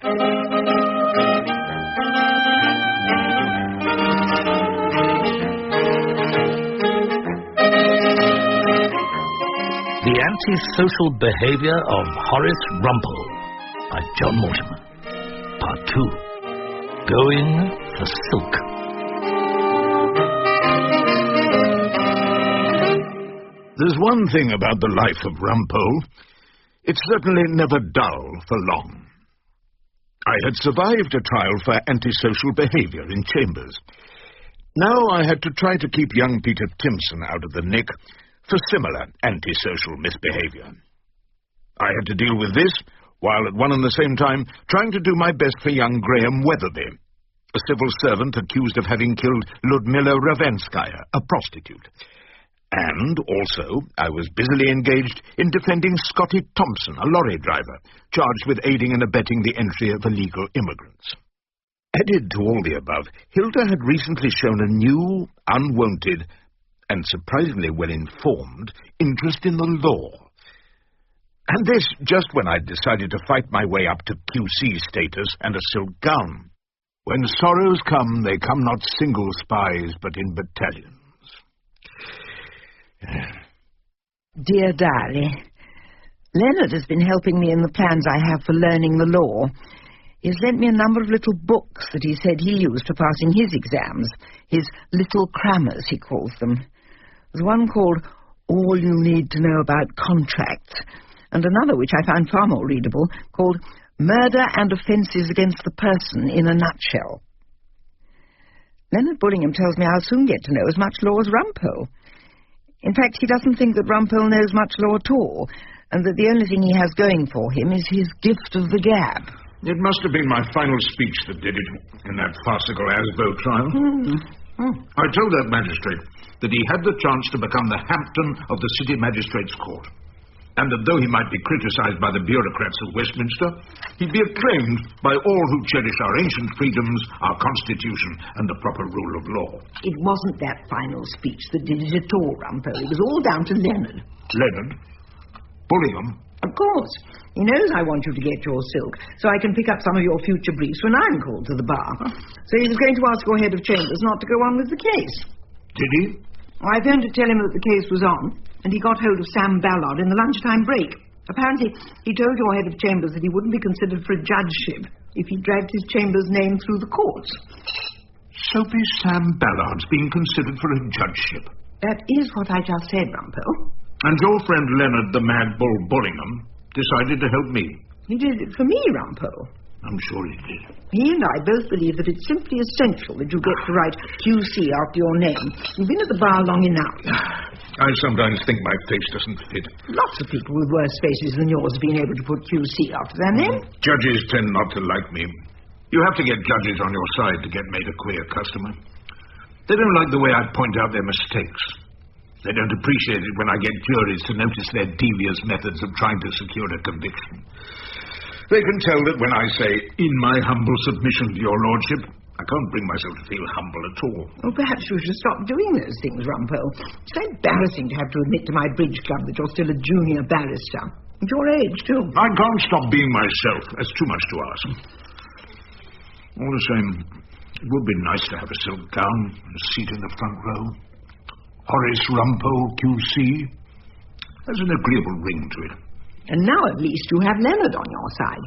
The Antisocial Behaviour of Horace Rumpole by John Mortimer. Part 2. Going for Silk. There's one thing about the life of Rumpole. It's certainly never dull for long. I had survived a trial for antisocial behaviour in chambers. Now I had to try to keep young Peter Timpson out of the nick for similar antisocial misbehaviour. I had to deal with this, while at one and the same time trying to do my best for young Graham Weatherby, a civil servant accused of having killed Ludmilla Ravenskaya, a prostitute. And also I was busily engaged in defending Scotty Thompson, a lorry driver, charged with aiding and abetting the entry of illegal immigrants. Added to all the above, Hilda had recently shown a new, unwonted, and surprisingly well-informed interest in the law. And this just when I'd decided to fight my way up to QC status and a silk gown. When sorrows come, they come not single spies, but in battalions. Dear Diary, Leonard has been helping me in the plans I have for learning the law. He's lent me a number of little books that he said he used for passing his exams, his little crammers, he calls them. There's one called All You Need to Know About Contracts, and another which I found far more readable, called Murder and Offences Against the Person in a Nutshell. Leonard Bullingham tells me I'll soon get to know as much law as Rumpole. In fact, he doesn't think that Rumpole knows much law at all, and that the only thing he has going for him is his gift of the gab. It must have been my final speech that did it in that farcical Asbo trial. I told that magistrate that he had the chance to become the Hampton of the City Magistrates' Court, and that though he might be criticised by the bureaucrats of Westminster, he'd be acclaimed by all who cherish our ancient freedoms, our constitution, and the proper rule of law. It wasn't that final speech that did it at all, Rumpole. It was all down to Leonard. Leonard? Bullingham? Of course. He knows I want you to get your silk, so I can pick up some of your future briefs when I'm called to the bar. So he was going to ask your head of chambers not to go on with the case. Did he? I phoned to tell him that the case was on, and he got hold of Sam Ballard in the lunchtime break. Apparently, he told your head of chambers that he wouldn't be considered for a judgeship if he dragged his chamber's name through the courts. Soapy Sam Ballard's being considered for a judgeship. That is what I just said, Rumpole. And your friend Leonard the Mad Bull Bullingham decided to help me. He did it for me, Rumpole. I'm sure he did. He and I both believe that it's simply essential that you get to write QC after your name. You've been at the bar long enough. I sometimes think my face doesn't fit. Lots of people with worse faces than yours have been able to put QC after their name. Judges tend not to like me. You have to get judges on your side to get made a queer customer. They don't like the way I point out their mistakes. They don't appreciate it when I get juries to notice their devious methods of trying to secure a conviction. They can tell that when I say, in my humble submission to your lordship, I can't bring myself to feel humble at all. Well, perhaps you should stop doing those things, Rumpole. It's so embarrassing to have to admit to my bridge club that you're still a junior barrister. At your age, too. I can't stop being myself. That's too much to ask. All the same, it would be nice to have a silk gown and a seat in the front row. Horace Rumpole, QC. There's an agreeable ring to it. And now at least you have Leonard on your side.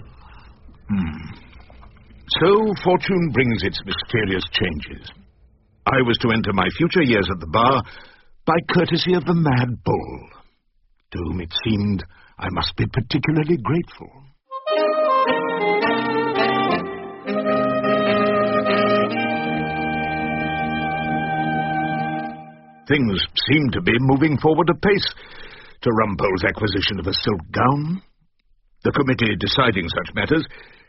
So fortune brings its mysterious changes. I was to enter my future years at the bar by courtesy of the Mad Bull, to whom it seemed I must be particularly grateful. Things seemed to be moving forward apace to Rumpole's acquisition of a silk gown. The committee deciding such matters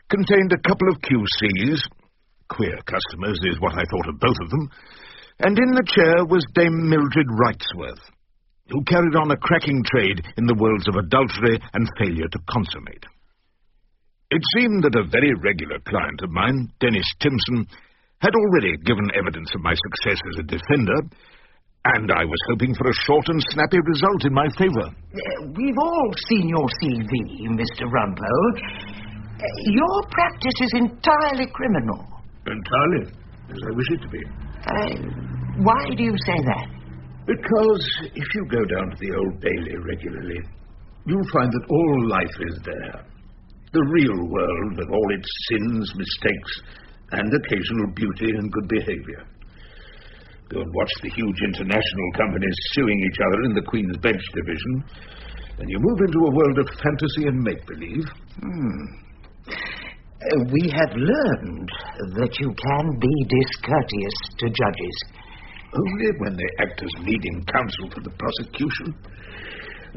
contained a couple of QCs, queer customers is what I thought of both of them, and in the chair was Dame Mildred Wrightsworth, who carried on a cracking trade in the worlds of adultery and failure to consummate. It seemed that a very regular client of mine, Dennis Timpson, had already given evidence of my success as a defender, and I was hoping for a short and snappy result in my favour. We've all seen your CV, Mr. Rumpole. Your practice is entirely criminal. Entirely, as I wish it to be. Why do you say that? Because if you go down to the Old Bailey regularly, you'll find that all life is there. The real world with all its sins, mistakes, and occasional beauty and good behavior. Go and watch the huge international companies suing each other in the Queen's Bench division, and you move into a world of fantasy and make-believe. We have learned that you can be discourteous to judges. Only when they act as leading counsel for the prosecution.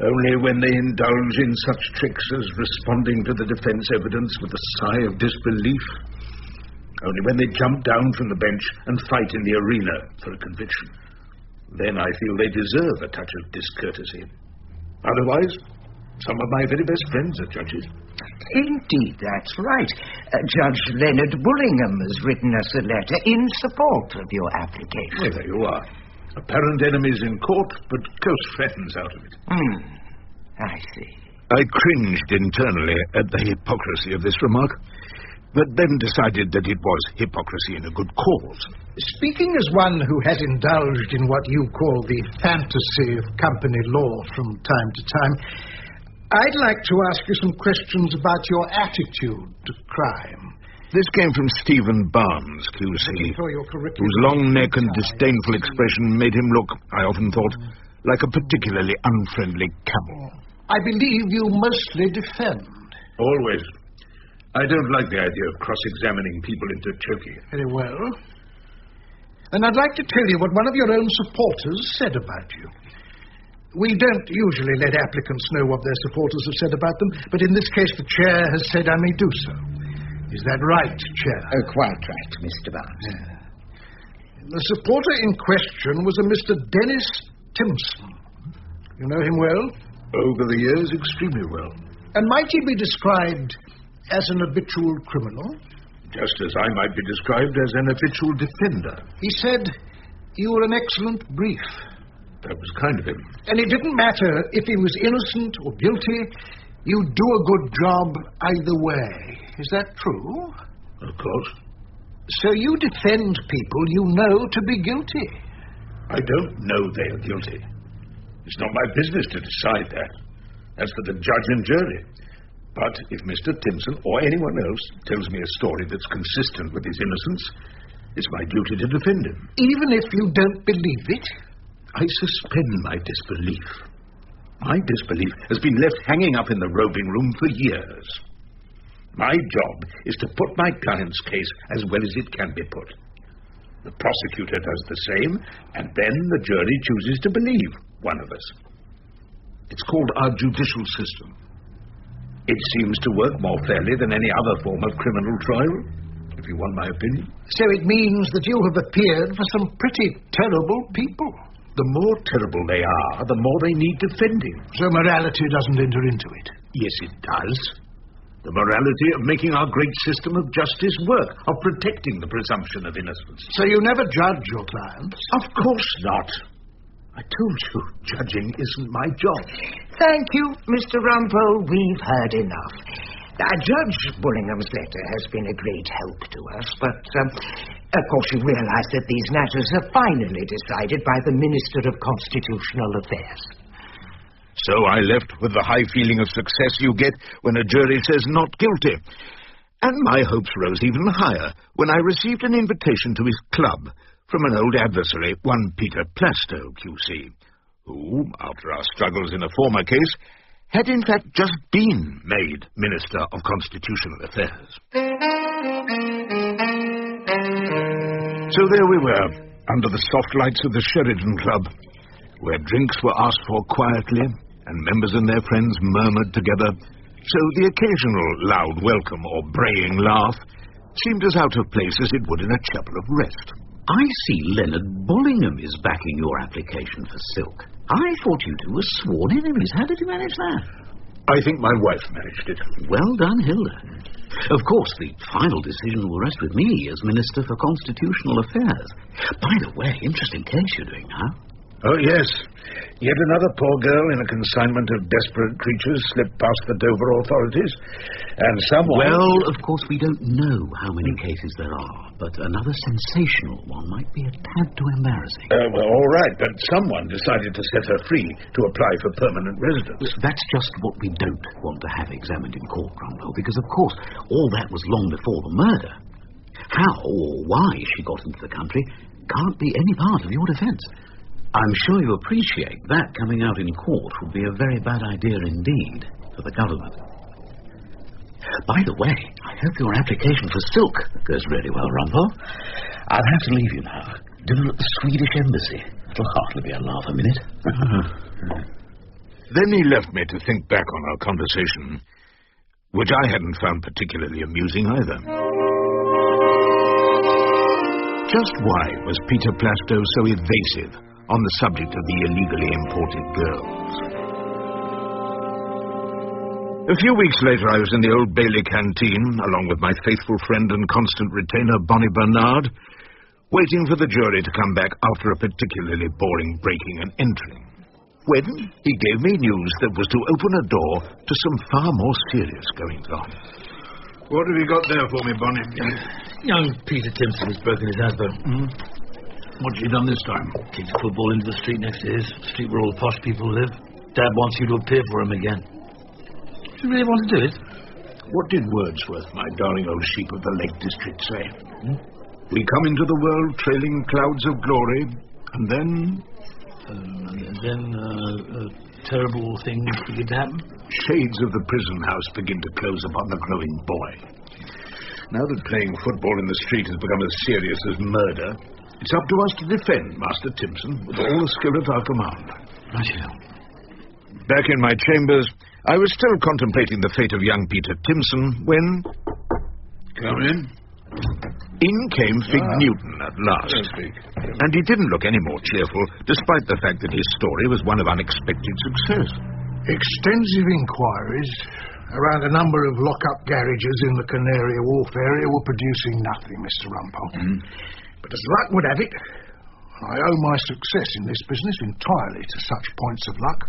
Only when they indulge in such tricks as responding to the defense evidence with a sigh of disbelief. Only when they jump down from the bench and fight in the arena for a conviction. Then I feel they deserve a touch of discourtesy. Otherwise, some of my very best friends are judges. Indeed, that's right. Judge Leonard Bullingham has written us a letter in support of your application. Well, there you are. Apparent enemies in court, but close friends out of it. I see. I cringed internally at the hypocrisy of this remark, but then decided that it was hypocrisy in a good cause. Speaking as one who has indulged in what you call the fantasy of company law from time to time, I'd like to ask you some questions about your attitude to crime. This came from Stephen Barnes, QC, whose long neck and disdainful expression made him look, I often thought, like a particularly unfriendly camel. I believe you mostly defend. Always. I don't like the idea of cross-examining people into choking. Very well. And I'd like to tell you what one of your own supporters said about you. We don't usually let applicants know what their supporters have said about them, but in this case the chair has said I may do so. Is that right, Chair? Quite right, Mr. Barnes. Yeah. The supporter in question was a Mr. Dennis Timpson. You know him well? Over the years, extremely well. And might he be described as an habitual criminal? Just as I might be described as an habitual defender. He said you were an excellent brief. That was kind of him. And it didn't matter if he was innocent or guilty. You'd do a good job either way. Is that true? Of course. So you defend people you know to be guilty? I don't know they are guilty. It's not my business to decide that. That's for the judge and jury. But if Mr. Timpson or anyone else tells me a story that's consistent with his innocence, it's my duty to defend him. Even if you don't believe it? I suspend my disbelief. My disbelief has been left hanging up in the robing room for years. My job is to put my client's case as well as it can be put. The prosecutor does the same, and then the jury chooses to believe one of us. It's called our judicial system. It seems to work more fairly than any other form of criminal trial, if you want my opinion. So it means that you have appeared for some pretty terrible people. The more terrible they are, the more they need defending. So morality doesn't enter into it? Yes, it does. The morality of making our great system of justice work, of protecting the presumption of innocence. So you never judge your clients? Of course not. I told you, judging isn't my job. Thank you, Mr. Rumpole. We've heard enough. Judge Bullingham's letter has been a great help to us, but, of course, you realize that these matters are finally decided by the Minister of Constitutional Affairs. So I left with the high feeling of success you get when a jury says not guilty. And my hopes rose even higher when I received an invitation to his club from an old adversary, one Peter Plastow, QC, who, after our struggles in a former case, had in fact just been made Minister of Constitutional Affairs. So there we were, under the soft lights of the Sheridan Club, where drinks were asked for quietly, and members and their friends murmured together, so the occasional loud welcome or braying laugh seemed as out of place as it would in a chapel of rest. I see Leonard Bullingham is backing your application for Silk. I thought you two were sworn enemies. How did you manage that? I think my wife managed it. Well done, Hilda. Of course, the final decision will rest with me as Minister for Constitutional Affairs. By the way, interesting case you're doing now. Oh, yes. Yet another poor girl in a consignment of desperate creatures slipped past the Dover authorities, and someone... Well, of course, we don't know how many cases there are, but another sensational one might be a tad too embarrassing. Well, all right, but someone decided to set her free to apply for permanent residence. That's just what we don't want to have examined in court, Rumpole, because, of course, all that was long before the murder. How or why she got into the country can't be any part of your defence. I'm sure you appreciate that coming out in court would be a very bad idea indeed for the government. By the way, I hope your application for silk goes really well, Rumpole. I'll have to leave you now. Dinner at the Swedish Embassy. It'll hardly be a laugh a minute. Then he left me to think back on our conversation, which I hadn't found particularly amusing either. Just why was Peter Plastow so evasive on the subject of the illegally imported girls? A few weeks later, I was in the Old Bailey canteen, along with my faithful friend and constant retainer, Bonnie Bernard, waiting for the jury to come back after a particularly boring breaking and entering, when he gave me news that was to open a door to some far more serious goings-on. What have you got there for me, Bonnie? Young Peter Timpson has broken his elbow. What's he done this time? Kicked a football into the street next to his, street where all the posh people live. Dad wants you to appear for him again. Do you really want to do it? What did Wordsworth, my darling old sheep of the Lake District, say? We come into the world trailing clouds of glory, and then... terrible things begin to happen? Shades of the prison house begin to close upon the growing boy. Now that playing football in the street has become as serious as murder, it's up to us to defend Master Timpson with all the skill at our command. Back in my chambers, I was still contemplating the fate of young Peter Timpson when... Come in. In came Fig Newton at last. And he didn't look any more cheerful, despite the fact that his story was one of unexpected success. Extensive inquiries around a number of lock-up garages in the Canary Wharf area were producing nothing, Mr. Rumpole. But as luck would have it, I owe my success in this business entirely to such points of luck.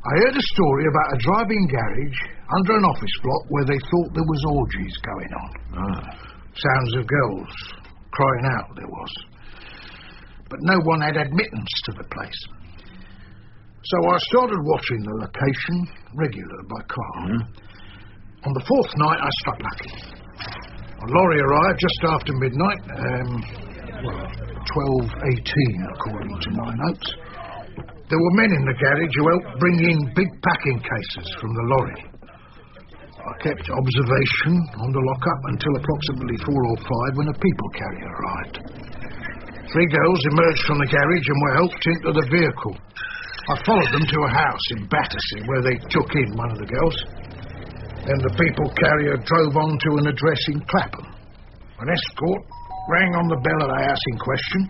I heard a story about a drive-in garage under an office block where they thought there was orgies going on. Sounds of girls crying out there was. But no one had admittance to the place. So I started watching the location regular by car. On the fourth night, I struck lucky. A lorry arrived just after midnight, 12:18 according to my notes. There were men in the garage who helped bring in big packing cases from the lorry. I kept observation on the lock-up until approximately 4 or 5 when a people carrier arrived. 3 girls emerged from the garage and were helped into the vehicle. I followed them to a house in Battersea where they took in one of the girls. Then the people carrier drove on to an address in Clapham. An escort rang on the bell of the house in question,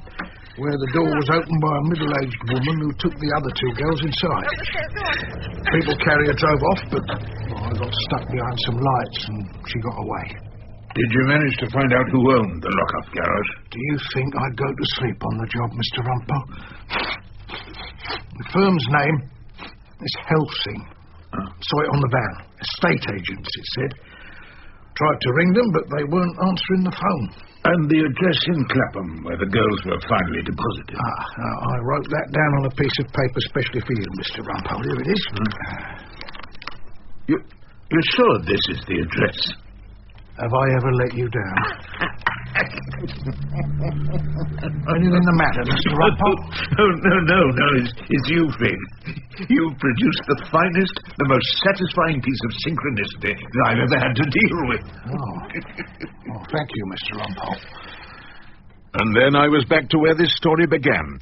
where the door was opened by a middle-aged woman who took the other 2 girls inside. People carrier drove off, but I got stuck behind some lights and she got away. Did you manage to find out who owned the lock-up garage? Do you think I'd go to sleep on the job, Mr. Rumpole? The firm's name is Helsing. Saw it on the van. Estate agents, it said. Tried to ring them, but they weren't answering the phone. And the address in Clapham, where the girls were finally deposited. I wrote that down on a piece of paper specially for you, Mr. Rumpole. Here it is. You're sure this is the address? Have I ever let you down? Anything the matter, Mr. Rumpole? No. It's you, Fig. You've produced the finest, the most satisfying piece of synchronicity that I've ever had to deal with. Well, thank you, Mr. Rumpole. And then I was back to where this story began,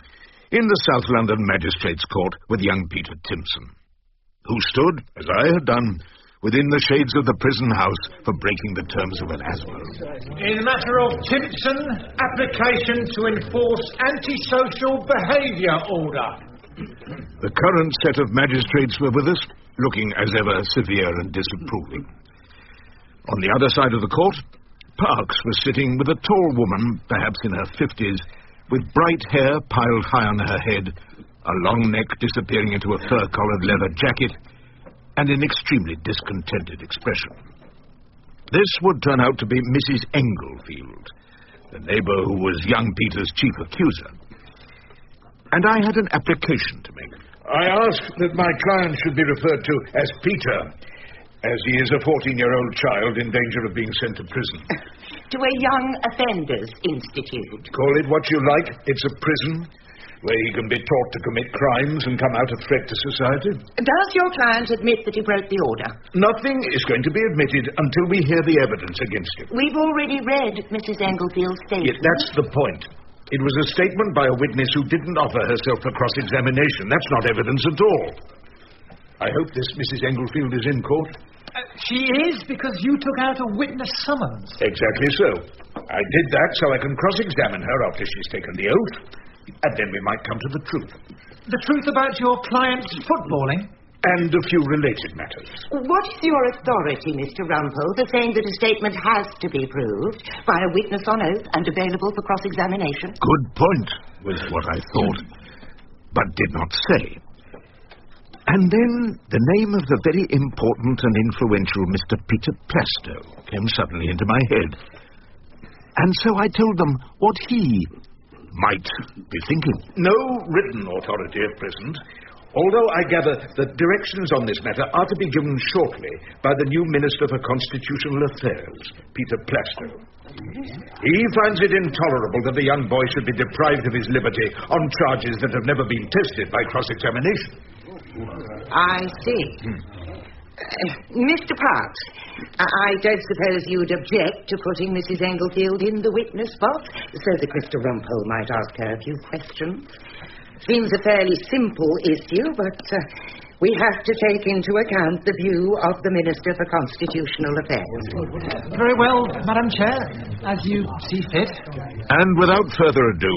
in the South London Magistrates' Court with young Peter Timpson, who stood, as I had done, within the shades of the prison house for breaking the terms of an ASBO. In the matter of Timpson, application to enforce Antisocial Behaviour order. The current set of magistrates were with us, looking as ever severe and disapproving. On the other side of the court, Parks was sitting with a tall woman, perhaps in her 50s, with bright hair piled high on her head, a long neck disappearing into a fur-collared leather jacket, and an extremely discontented expression. This would turn out to be Mrs. Englefield, the neighbour who was young Peter's chief accuser. And I had an application to make. I ask that my client should be referred to as Peter, as he is a 14-year-old child in danger of being sent to prison. To a young offenders institute. Call it what you like. It's a prison where he can be taught to commit crimes and come out a threat to society. Does your client admit that he broke the order? Nothing is going to be admitted until we hear the evidence against him. We've already read Mrs. Englefield's statement. Yes, that's the point. It was a statement by a witness who didn't offer herself for cross-examination. That's not evidence at all. I hope this Mrs. Englefield is in court. She is, because you took out a witness summons. Exactly so. I did that so I can cross-examine her after she's taken the oath, and then we might come to the truth. The truth about your client's footballing? And a few related matters. What is your authority, Mr. Rumpole, for saying that a statement has to be proved by a witness on oath and available for cross-examination? Good point, was what I thought, but did not say. And then the name of the very important and influential Mr. Peter Plastow came suddenly into my head. And so I told them what he might be thinking. No written authority at present, although I gather that directions on this matter are to be given shortly by the new Minister for Constitutional Affairs, Peter Plastow. He finds it intolerable that the young boy should be deprived of his liberty on charges that have never been tested by cross-examination. I see. Mr. Parks, I don't suppose you'd object to putting Mrs. Englefield in the witness box so that Mr. Rumpole might ask her a few questions. Seems a fairly simple issue, but we have to take into account the view of the Minister for Constitutional Affairs. Very well, Madam Chair, as you see fit. And without further ado,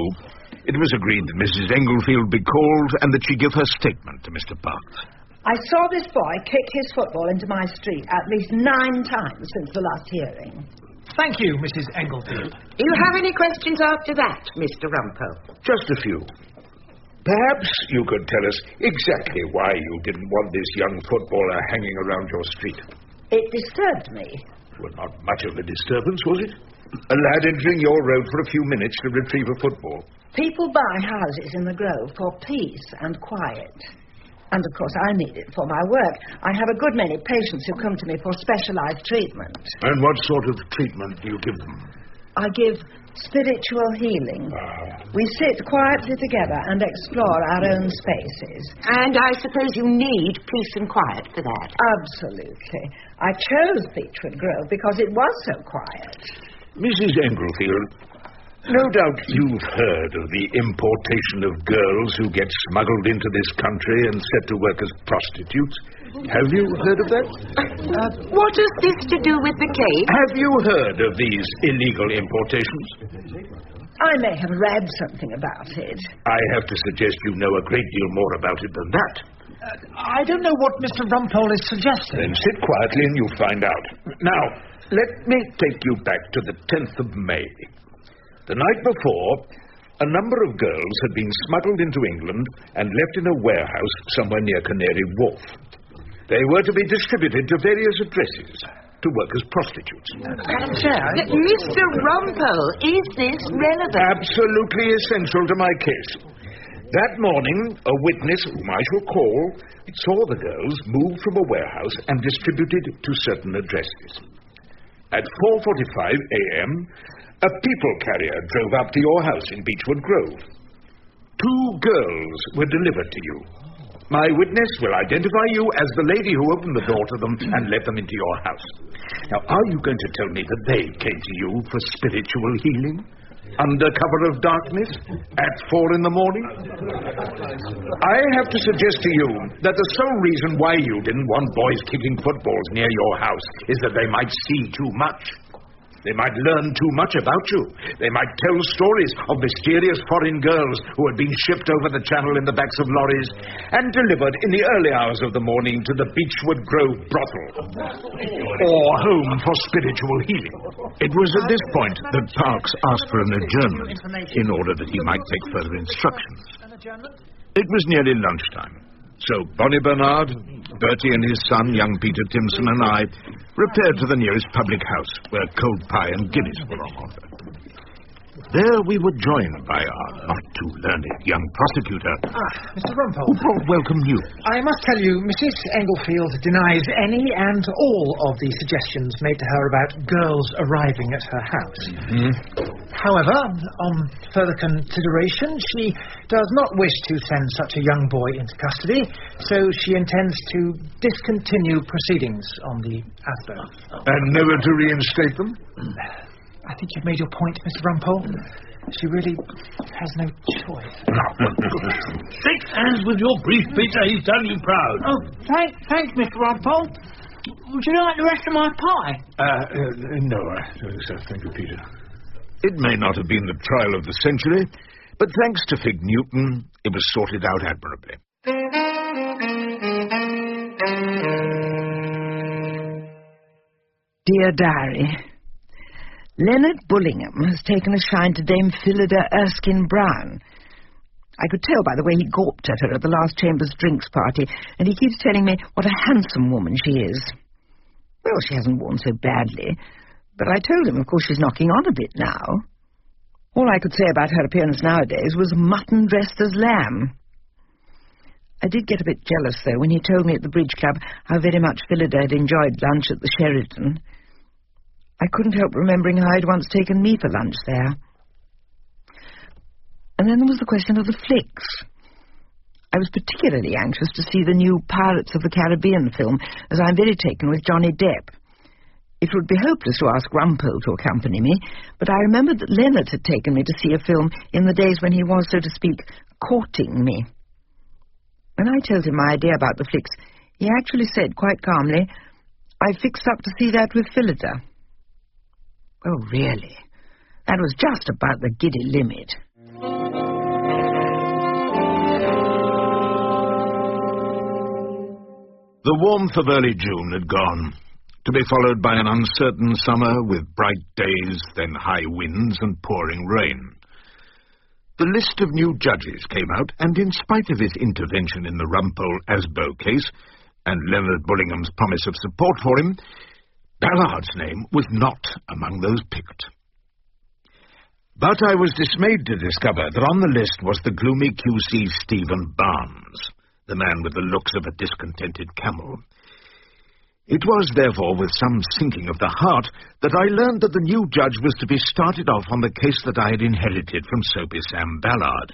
it was agreed that Mrs. Englefield be called and that she give her statement to Mr. Parks. I saw this boy kick his football into my street at least 9 times since the last hearing. Thank you, Mrs. Englefield. Do you have any questions after that, Mr. Rumpole? Just a few. Perhaps you could tell us exactly why you didn't want this young footballer hanging around your street. It disturbed me. Well, not much of a disturbance, was it? A lad entering your road for a few minutes to retrieve a football. People buy houses in the Grove for peace and quiet. And, of course, I need it for my work. I have a good many patients who come to me for specialised treatment. And what sort of treatment do you give them? I give spiritual healing. We sit quietly together and explore our own spaces. And I suppose you need peace and quiet for that. Absolutely. I chose Beechwood Grove because it was so quiet. Mrs. Englefield, no doubt you've heard of the importation of girls who get smuggled into this country and set to work as prostitutes. Have you heard of that? What has this to do with the case? Have you heard of these illegal importations? I may have read something about it. I have to suggest you know a great deal more about it than that. I don't know what Mr. Rumpole is suggesting. Then sit quietly and you'll find out. Now, let me take you back to the 10th of May. The night before, a number of girls had been smuggled into England and left in a warehouse somewhere near Canary Wharf. They were to be distributed to various addresses to work as prostitutes. Madam Chair... Mr. Rumpole, is this relevant? Absolutely essential to my case. That morning, a witness, whom I shall call, saw the girls moved from a warehouse and distributed to certain addresses. At 4:45 a.m., a people carrier drove up to your house in Beechwood Grove. 2 girls were delivered to you. My witness will identify you as the lady who opened the door to them and let them into your house. Now, are you going to tell me that they came to you for spiritual healing? Under cover of darkness? At 4 in the morning? I have to suggest to you that the sole reason why you didn't want boys kicking footballs near your house is that they might see too much. They might learn too much about you. They might tell stories of mysterious foreign girls who had been shipped over the channel in the backs of lorries and delivered in the early hours of the morning to the Beechwood Grove brothel, or home for spiritual healing. It was at this point that Parkes asked for an adjournment in order that he might take further instructions. It was nearly lunchtime, so Bonnie Bernard, Bertie and his son, young Peter Timson, and I repaired to the nearest public house, where cold pie and Guinness were on offer. There we were joined by our not-too-learned young prosecutor. Mr. Rumpole. Who brought welcome news. I must tell you, Mrs. Englefield denies any and all of the suggestions made to her about girls arriving at her house. However, on further consideration, she does not wish to send such a young boy into custody, so she intends to discontinue proceedings on the after. And never to reinstate them? I think you've made your point, Mr. Rumpole. She really has no choice. Shake hands with your brief, Peter. He's done you proud. Oh, thanks, Mr. Rumpole. Would you like the rest of my pie? No, thank you, Peter. It may not have been the trial of the century, but thanks to Fig Newton, it was sorted out admirably. Dear Diary, Leonard Bullingham has taken a shine to Dame Phillida Erskine Brown. I could tell by the way he gawped at her at the last Chambers drinks party, and he keeps telling me what a handsome woman she is. Well, she hasn't worn so badly, but I told him, of course, she's knocking on a bit now. All I could say about her appearance nowadays was mutton dressed as lamb. I did get a bit jealous, though, when he told me at the Bridge Club how very much Phillida had enjoyed lunch at the Sheraton. I couldn't help remembering how I'd once taken me for lunch there. And then there was the question of the flicks. I was particularly anxious to see the new Pirates of the Caribbean film, as I'm very taken with Johnny Depp. It would be hopeless to ask Rumpole to accompany me, but I remembered that Leonard had taken me to see a film in the days when he was, so to speak, courting me. When I told him my idea about the flicks, he actually said quite calmly, "I fixed up to see that with Phillida." Oh, really? That was just about the giddy limit. The warmth of early June had gone, to be followed by an uncertain summer with bright days, then high winds and pouring rain. The list of new judges came out, and in spite of his intervention in the Rumpole-Asbow case, and Leonard Bullingham's promise of support for him, Ballard's name was not among those picked. But I was dismayed to discover that on the list was the gloomy QC Stephen Barnes, the man with the looks of a discontented camel. It was, therefore, with some sinking of the heart that I learned that the new judge was to be started off on the case that I had inherited from Soapy Sam Ballard,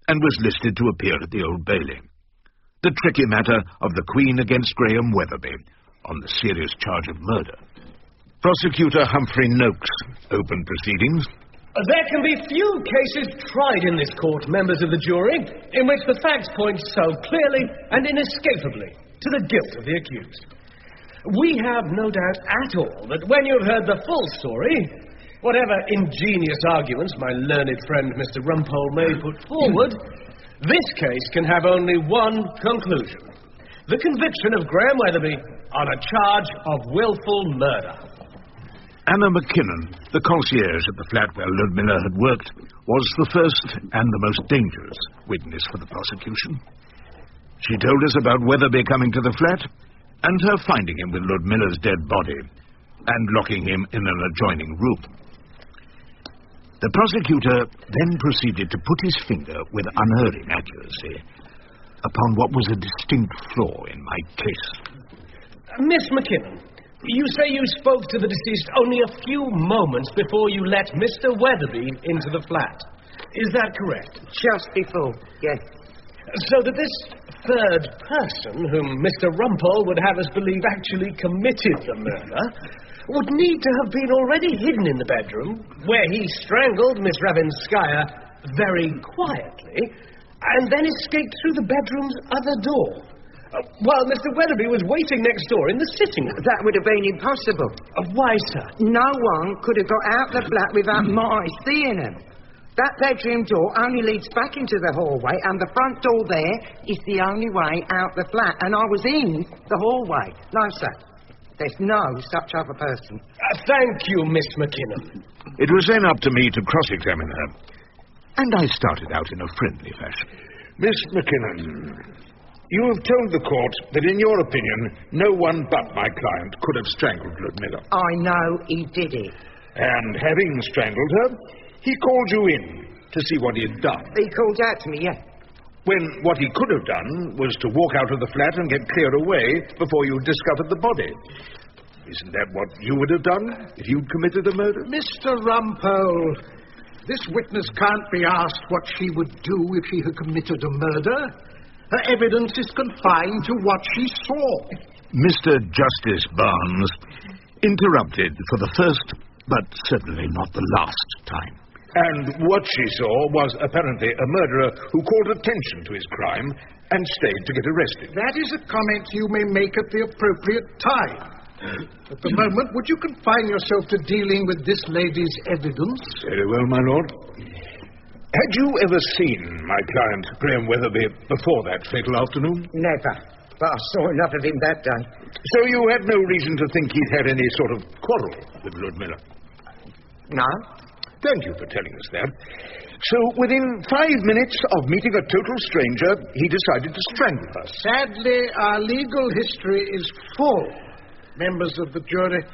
and was listed to appear at the Old Bailey. The tricky matter of the Queen against Graham Weatherby, on the serious charge of murder. Prosecutor Humphrey Noakes opened proceedings. There can be few cases tried in this court, members of the jury, in which the facts point so clearly and inescapably to the guilt of the accused. We have no doubt at all that when you've heard the full story, whatever ingenious arguments my learned friend Mr. Rumpole may put forward, this case can have only one conclusion: the conviction of Graham Weatherby on a charge of willful murder. Anna McKinnon, the concierge at the flat where Ludmilla had worked, was the first and the most dangerous witness for the prosecution. She told us about Weatherby coming to the flat, and her finding him with Ludmilla's dead body, and locking him in an adjoining room. The prosecutor then proceeded to put his finger with unerring accuracy upon what was a distinct flaw in my case. Miss McKinnon, you say you spoke to the deceased only a few moments before you let Mr. Weatherby into the flat. Is that correct? Just before, yes. So that this third person, whom Mr. Rumpole would have us believe actually committed the murder, would need to have been already hidden in the bedroom, where he strangled Miss Ravenskaya very quietly, and then escaped through the bedroom's other door, While Mr. Weatherby was waiting next door in the sitting room. That would have been impossible. Why, sir? No one could have got out the flat without my seeing him. That bedroom door only leads back into the hallway, and the front door there is the only way out the flat. And I was in the hallway. No, sir. There's no such other person. Thank you, Miss McKinnon. It was then up to me to cross-examine her, and I started out in a friendly fashion. Miss McKinnon, you have told the court that, in your opinion, no one but my client could have strangled Ludmilla. I know he did it. And having strangled her, he called you in to see what he had done. He called out to me, yeah. When what he could have done was to walk out of the flat and get clear away before you discovered the body. Isn't that what you would have done if you'd committed the murder? Mr. Rumpole, this witness can't be asked what she would do if she had committed a murder. Her evidence is confined to what she saw. Mr. Justice Barnes interrupted for the first, but certainly not the last time. And what she saw was apparently a murderer who called attention to his crime and stayed to get arrested. That is a comment you may make at the appropriate time. At the moment, would you confine yourself to dealing with this lady's evidence? Very well, my lord. Had you ever seen my client, Graham Weatherby, before that fatal afternoon? Never. But I saw enough of him that day. So you had no reason to think he'd had any sort of quarrel with Ludmilla? No. Thank you for telling us that. So, within 5 minutes of meeting a total stranger, he decided to strangle her. Sadly, our legal history is full, members of the jury,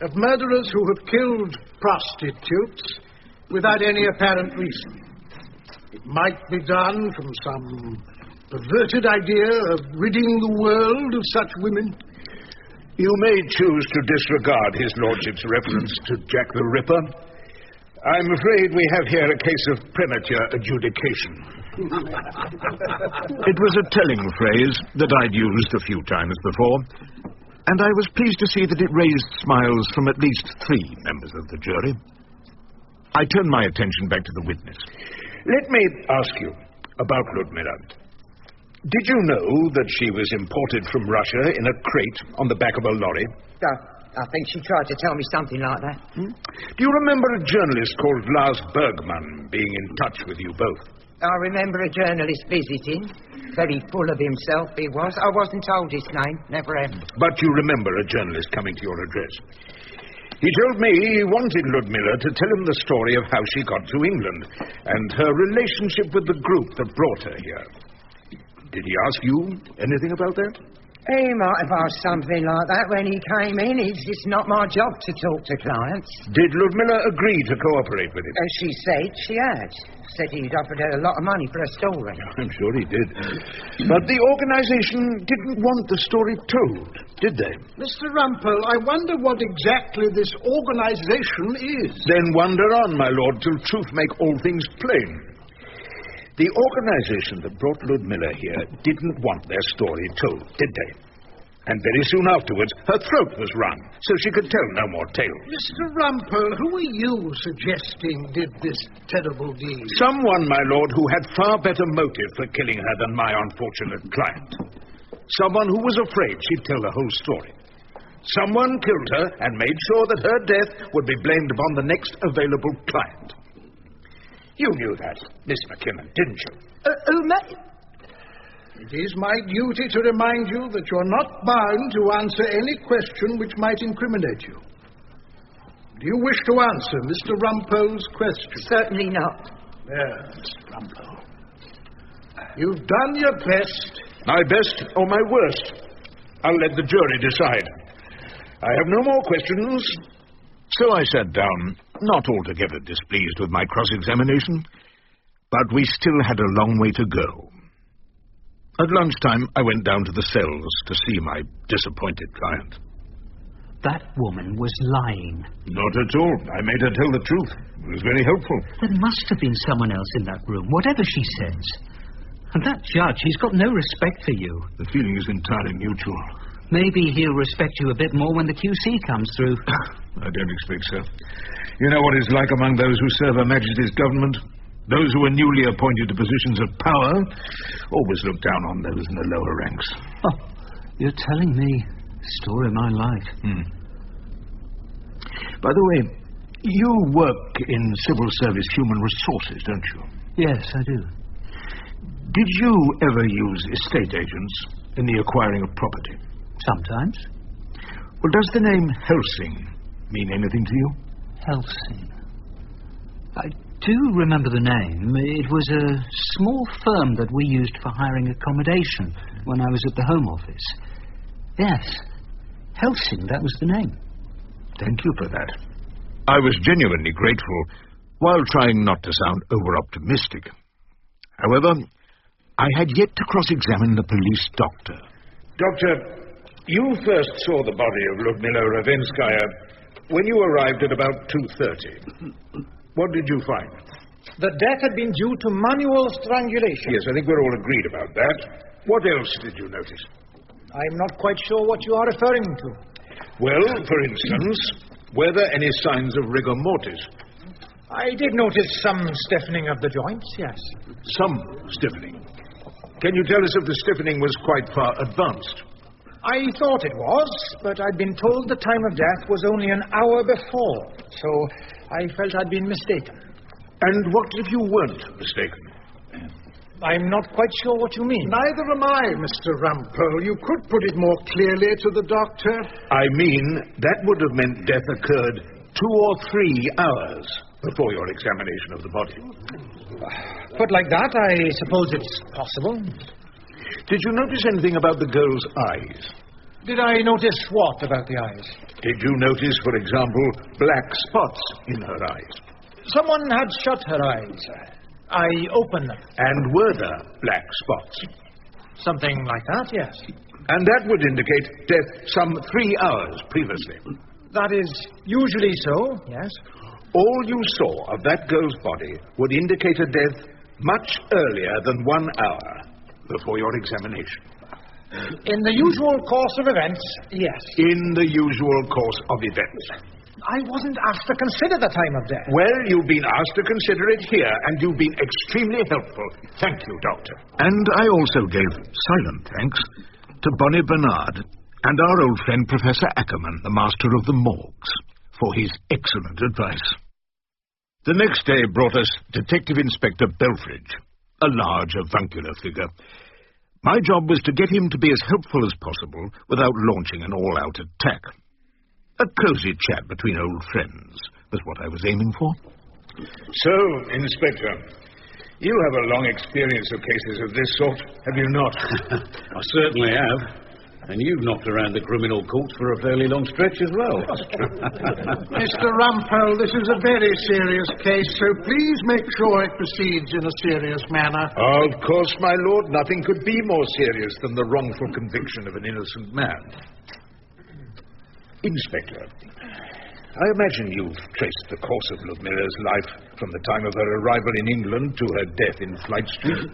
of murderers who have killed prostitutes without any apparent reason. It might be done from some perverted idea of ridding the world of such women. You may choose to disregard his lordship's reference to Jack the Ripper. I'm afraid we have here a case of premature adjudication. It was a telling phrase that I'd used a few times before, and I was pleased to see that it raised smiles from at least 3 members of the jury. I turned my attention back to the witness. Let me ask you about Ludmilla. Did you know that she was imported from Russia in a crate on the back of a lorry? I think she tried to tell me something like that. Do you remember a journalist called Lars Bergman being in touch with you both? I remember a journalist visiting. Very full of himself he was. I wasn't told his name. Never ever. But you remember a journalist coming to your address. He told me he wanted Ludmilla to tell him the story of how she got to England and her relationship with the group that brought her here. Did he ask you anything about that? He might have asked something like that when he came in. It's not my job to talk to clients. Did Ludmilla agree to cooperate with him? As she said, she had. Said he'd offered her a lot of money for her story. I'm sure he did. But the organisation didn't want the story told, did they? Mr. Rumpole, I wonder what exactly this organisation is. Then wander on, my lord, till truth make all things plain. The organisation that brought Ludmilla here didn't want their story told, did they? And very soon afterwards, her throat was wrung, so she could tell no more tales. Mr. Rumpole, who are you suggesting did this terrible deed? Someone, my lord, who had far better motive for killing her than my unfortunate client. Someone who was afraid she'd tell the whole story. Someone killed her and made sure that her death would be blamed upon the next available client. You knew that, Miss McKinnon, didn't you? It is my duty to remind you that you're not bound to answer any question which might incriminate you. Do you wish to answer Mr. Rumpole's question? Certainly not. Yes, Rumpole. You've done your best. My best or my worst? I'll let the jury decide. I have no more questions. So I sat down, not altogether displeased with my cross-examination, but we still had a long way to go. At lunchtime, I went down to the cells to see my disappointed client. That woman was lying. Not at all. I made her tell the truth. It was very helpful. There must have been someone else in that room, whatever she says. And that judge, he's got no respect for you. The feeling is entirely mutual. Maybe he'll respect you a bit more when the QC comes through. I don't expect so. You know what it's like among those who serve Her Majesty's government? Those who were newly appointed to positions of power always look down on those in the lower ranks. Oh, you're telling me the story of my life. By the way, you work in civil service human resources, don't you? Yes, I do. Did you ever use estate agents in the acquiring of property? Sometimes. Well, does the name Helsing mean anything to you? Helsing. I do remember the name. It was a small firm that we used for hiring accommodation when I was at the Home Office. Yes, Helsing, that was the name. Thank you for that. I was genuinely grateful, while trying not to sound over-optimistic. However, I had yet to cross-examine the police doctor. Doctor, you first saw the body of Ludmila Ravenskaya when you arrived at about 2:30. What did you find? The death had been due to manual strangulation. Yes, I think we're all agreed about that. What else did you notice? I'm not quite sure what you are referring to. Well, for instance, were there any signs of rigor mortis? I did notice some stiffening of the joints, yes. Some stiffening. Can you tell us if the stiffening was quite far advanced? I thought it was, but I'd been told the time of death was only an hour before, so I felt I'd been mistaken. And what if you weren't mistaken? I'm not quite sure what you mean. Neither am I, Mr. Rumpole. You could put it more clearly to the doctor. I mean, that would have meant death occurred 2 or 3 hours before your examination of the body. Put like that, I suppose it's possible. Did you notice anything about the girl's eyes? Did I notice what about the eyes? Did you notice, for example, black spots in her eyes? Someone had shut her eyes. I opened them. And were there black spots? Something like that, yes. And that would indicate death some 3 hours previously. That is usually so, yes. All you saw of that girl's body would indicate a death much earlier than 1 hour before your examination. In the usual course of events, yes. In the usual course of events. I wasn't asked to consider the time of death. Well, you've been asked to consider it here, and you've been extremely helpful. Thank you, Doctor. And I also gave silent thanks to Bonnie Bernard and our old friend Professor Ackerman, the master of the morgues, for his excellent advice. The next day brought us Detective Inspector Belfridge, a large, avuncular figure. My job was to get him to be as helpful as possible without launching an all-out attack. A cosy chat between old friends was what I was aiming for. So, Inspector, you have a long experience of cases of this sort, have you not? I certainly have. And you've knocked around the criminal courts for a fairly long stretch as well. Mr. Rumpole, this is a very serious case, so please make sure it proceeds in a serious manner. Of course, my lord, nothing could be more serious than the wrongful conviction of an innocent man. Inspector, I imagine you've traced the course of Ludmila's life from the time of her arrival in England to her death in Flight Street.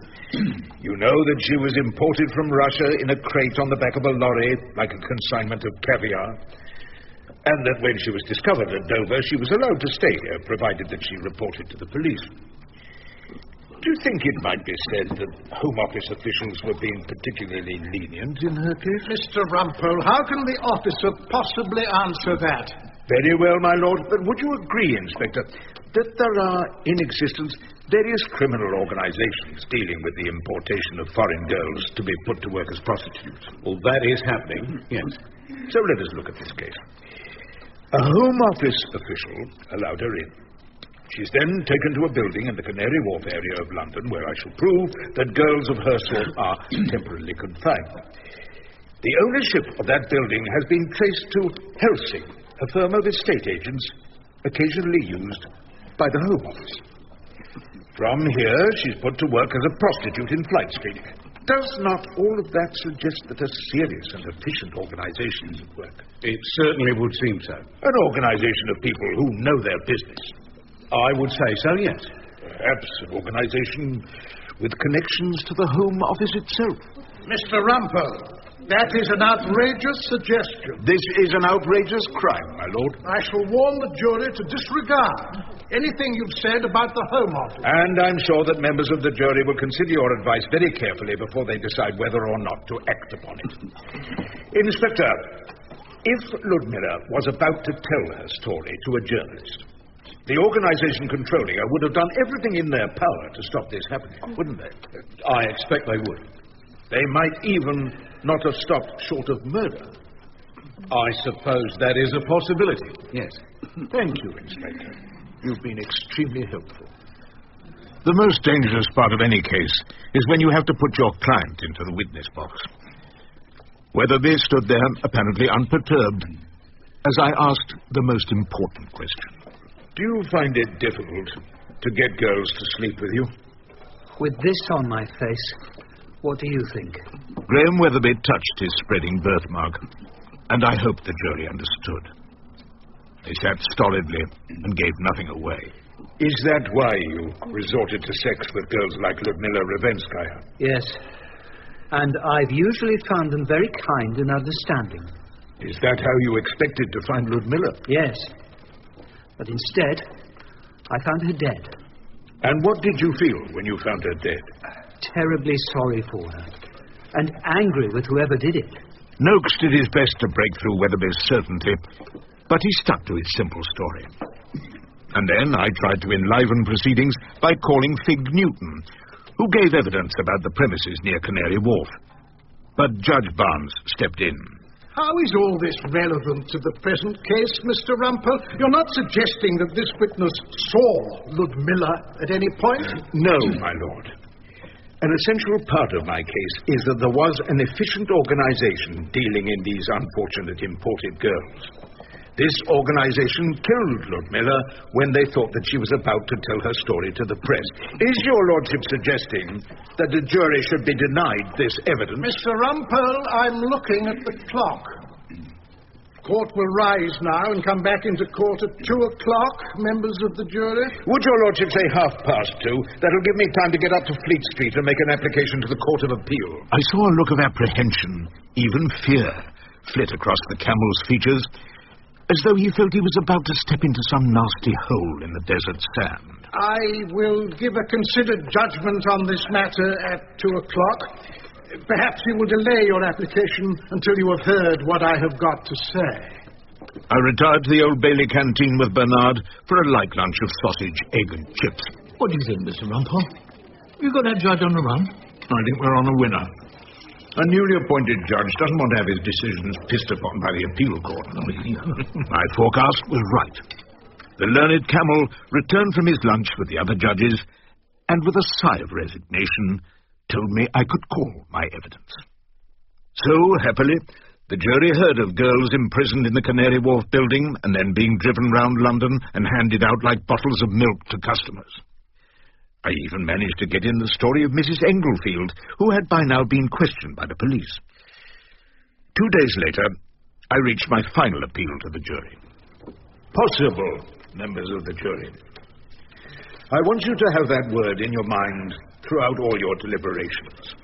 You know that she was imported from Russia in a crate on the back of a lorry, like a consignment of caviar, and that when she was discovered at Dover, she was allowed to stay here, provided that she reported to the police. Do you think it might be said that Home Office officials were being particularly lenient in her case? Mr. Rumpole, how can the officer possibly answer that? Very well, my lord, but would you agree, Inspector, that there are in existence various criminal organizations dealing with the importation of foreign girls to be put to work as prostitutes? Well, that is happening, yes. So let us look at this case. A Home Office official allowed her in. She's then taken to a building in the Canary Wharf area of London where I shall prove that girls of her sort are temporarily confined. The ownership of that building has been traced to Helsing, a firm of estate agents occasionally used by the Home Office. From here, she's put to work as a prostitute in Flight Street. Does not all of that suggest that a serious and efficient organization is at work? It certainly would seem so. An organization of people who know their business. I would say so, yes. Perhaps an organization with connections to the Home Office itself. Mr. Rumpole, That is an outrageous suggestion. This is an outrageous crime, my lord. I shall warn the jury to disregard anything you've said about the Home Office. And I'm sure that members of the jury will consider your advice very carefully before they decide whether or not to act upon it. Inspector, if Ludmilla was about to tell her story to a journalist, the organisation controlling her would have done everything in their power to stop this happening, wouldn't they? I expect they would. They might even not have stopped short of murder. I suppose that is a possibility. Yes. Thank you, Inspector. You've been extremely helpful. The most dangerous part of any case is when you have to put your client into the witness box. Weatherby stood there, apparently unperturbed, as I asked the most important question. Do you find it difficult to get girls to sleep with you? With this on my face, what do you think? Graham Weatherby touched his spreading birthmark, and I hope the jury understood. They sat stolidly and gave nothing away. Is that why you resorted to sex with girls like Ludmilla Ravenskaya? Yes. And I've usually found them very kind and understanding. Is that how you expected to find Ludmilla? Yes. But instead, I found her dead. And what did you feel when you found her dead? Terribly sorry for her. And angry with whoever did it. Noakes did his best to break through Weatherby's certainty, but he stuck to his simple story. And then I tried to enliven proceedings by calling Fig Newton, who gave evidence about the premises near Canary Wharf. But Judge Barnes stepped in. How is all this relevant to the present case, Mr. Rumpole? You're not suggesting that this witness saw Ludmilla at any point? No, my lord. An essential part of my case is that there was an efficient organization dealing in these unfortunate imported girls. This organization killed Ludmilla when they thought that she was about to tell her story to the press. Is your lordship suggesting that the jury should be denied this evidence? Mr. Rumpole, I'm looking at the clock. Court will rise now and come back into court at 2 o'clock, members of the jury. Would your lordship say 2:30? That'll give me time to get up to Fleet Street and make an application to the Court of Appeal. I saw a look of apprehension, even fear, flit across the camel's features, as though he felt he was about to step into some nasty hole in the desert sand. I will give a considered judgment on this matter at 2 o'clock. Perhaps you will delay your application until you have heard what I have got to say. I retired to the Old Bailey canteen with Bernard for a light lunch of sausage, egg and chips. What do you think, Mr. Rumpole? You got that judge on the run? I think we're on a winner. A newly appointed judge doesn't want to have his decisions pissed upon by the appeal court. My forecast was right. The learned camel returned from his lunch with the other judges, and with a sigh of resignation, told me I could call my evidence. So, happily, the jury heard of girls imprisoned in the Canary Wharf building and then being driven round London and handed out like bottles of milk to customers. I even managed to get in the story of Mrs. Englefield, who had by now been questioned by the police. 2 days later, I reached my final appeal to the jury. Possible, members of the jury. I want you to have that word in your mind throughout all your deliberations.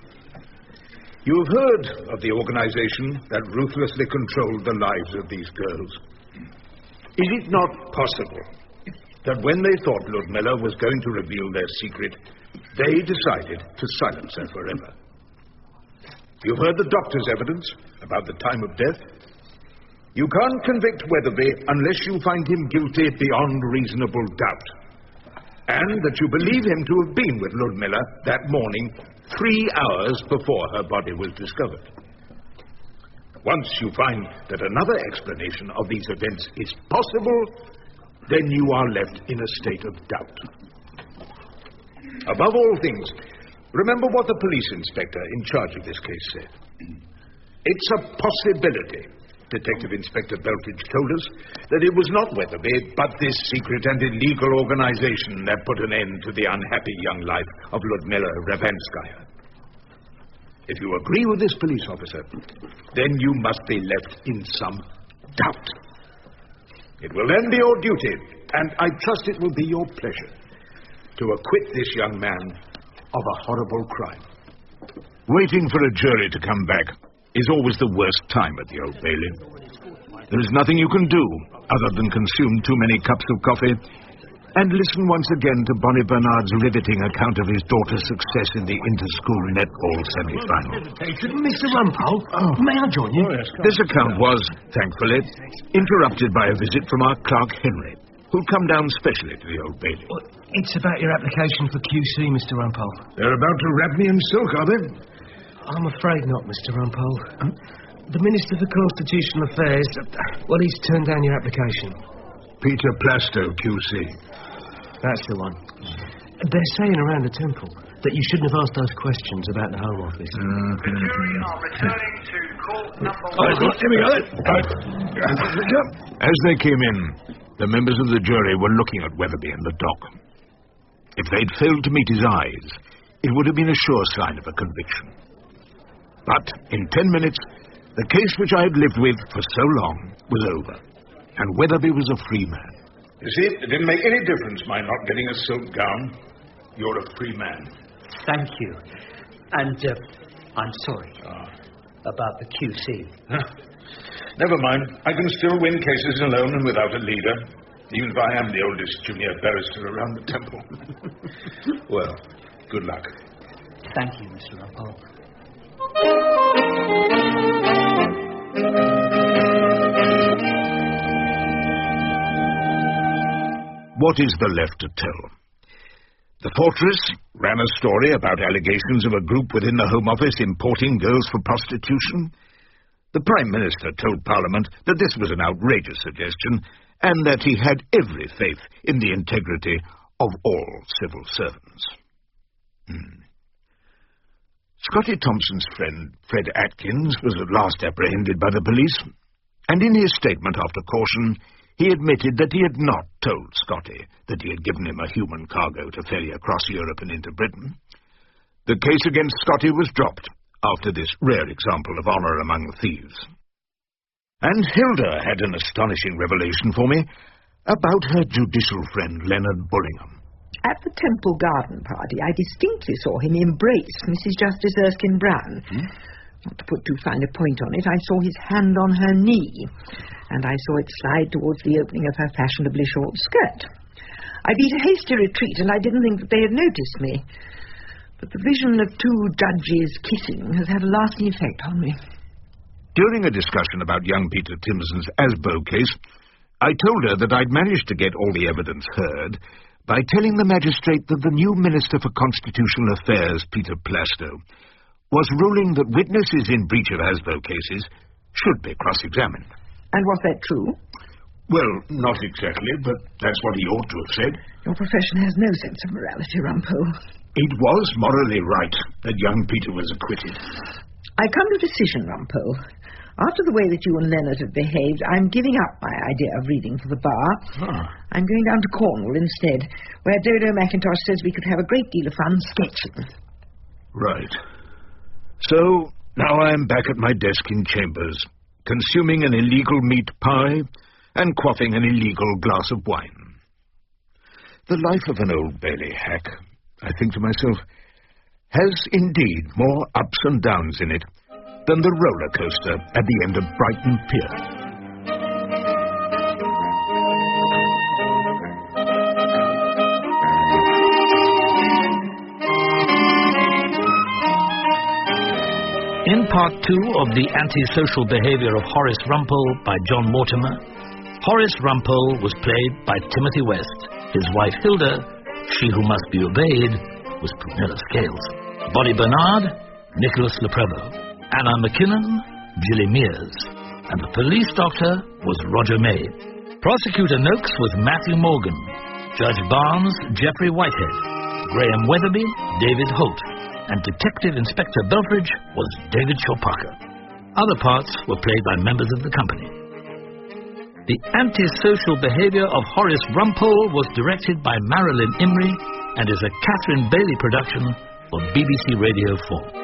You have heard of the organization that ruthlessly controlled the lives of these girls. Is it not possible that when they thought Ludmilla was going to reveal their secret, they decided to silence her forever? You've heard the doctor's evidence about the time of death. You can't convict Weatherby unless you find him guilty beyond reasonable doubt, and that you believe him to have been with Ludmilla that morning 3 hours before her body was discovered. Once you find that another explanation of these events is possible, then you are left in a state of doubt. Above all things, remember what the police inspector in charge of this case said. It's a possibility, Detective Inspector Beltridge told us, that it was not Weatherby, but this secret and illegal organization that put an end to the unhappy young life of Ludmilla Ravenskaya. If you agree with this police officer, then you must be left in some doubt. It will then be your duty, and I trust it will be your pleasure, to acquit this young man of a horrible crime. Waiting for a jury to come back, is always the worst time at the Old Bailey. There is nothing you can do other than consume too many cups of coffee and listen once again to Bonnie Bernard's riveting account of his daughter's success in the inter-school netball semi-final. Mr. Rumpole, may I join you? This account was, thankfully, interrupted by a visit from our clerk Henry, who'd come down specially to the Old Bailey. Well, it's about your application for QC, Mr. Rumpole. They're about to wrap me in silk, are they? I'm afraid not, Mr. Rumpole. The Minister for Constitutional Affairs, well, he's turned down your application. Peter Plasto, QC. That's the one. They're saying around the temple that you shouldn't have asked those questions about the Home Office. The jury are returning to court number 1. Here we go. As they came in, the members of the jury were looking at Weatherby in the dock. If they'd failed to meet his eyes, it would have been a sure sign of a conviction. But in 10 minutes, the case which I had lived with for so long was over, and Weatherby was a free man. You see, it didn't make any difference my not getting a silk gown. You're a free man. Thank you. And I'm sorry about the QC. Never mind. I can still win cases alone and without a leader, even if I am the oldest junior barrister around the temple. Well, good luck. Thank you, Mr. Rumpole. What is there left to tell? The Fortress ran a story about allegations of a group within the Home Office importing girls for prostitution. The Prime Minister told Parliament that this was an outrageous suggestion and that he had every faith in the integrity of all civil servants. Scotty Thompson's friend, Fred Atkins, was at last apprehended by the police, and in his statement after caution, he admitted that he had not told Scotty that he had given him a human cargo to ferry across Europe and into Britain. The case against Scotty was dropped after this rare example of honour among thieves. And Hilda had an astonishing revelation for me about her judicial friend Leonard Bullingham. At the Temple Garden party, I distinctly saw him embrace Mrs. Justice Erskine Brown. Not to put too fine a point on it, I saw his hand on her knee, and I saw it slide towards the opening of her fashionably short skirt. I beat a hasty retreat, and I didn't think that they had noticed me. But the vision of two judges kissing has had a lasting effect on me. During a discussion about young Peter Timson's Asbo case, I told her that I'd managed to get all the evidence heard by telling the magistrate that the new Minister for Constitutional Affairs, Peter Plasto, was ruling that witnesses in breach of Asbo cases should be cross-examined. And was that true? Well, not exactly, but that's what he ought to have said. Your profession has no sense of morality, Rumpole. It was morally right that young Peter was acquitted. I come to a decision, Rumpole. After the way that you and Leonard have behaved, I'm giving up my idea of reading for the bar. I'm going down to Cornwall instead, where Dodo McIntosh says we could have a great deal of fun sketching. Right. So, now I am back at my desk in Chambers, consuming an illegal meat pie and quaffing an illegal glass of wine. The life of an Old Bailey hack, I think to myself, has indeed more ups and downs in it than the roller coaster at the end of Brighton Pier. In Part 2 of The Antisocial Behaviour of Horace Rumpole by John Mortimer, Horace Rumpole was played by Timothy West. His wife Hilda, she who must be obeyed, was Prunella Scales. Bonnie Bernard, Nicholas Leprevo. Anna McKinnon, Gilly Mears. And the police doctor was Roger May. Prosecutor Noakes was Matthew Morgan. Judge Barnes, Geoffrey Whitehead. Graham Weatherby, David Holt. And Detective Inspector Belfridge was David Shaw Parker. Other parts were played by members of the company. The Antisocial Behaviour of Horace Rumpole was directed by Marilyn Imrie and is a Catherine Bailey production for BBC Radio 4.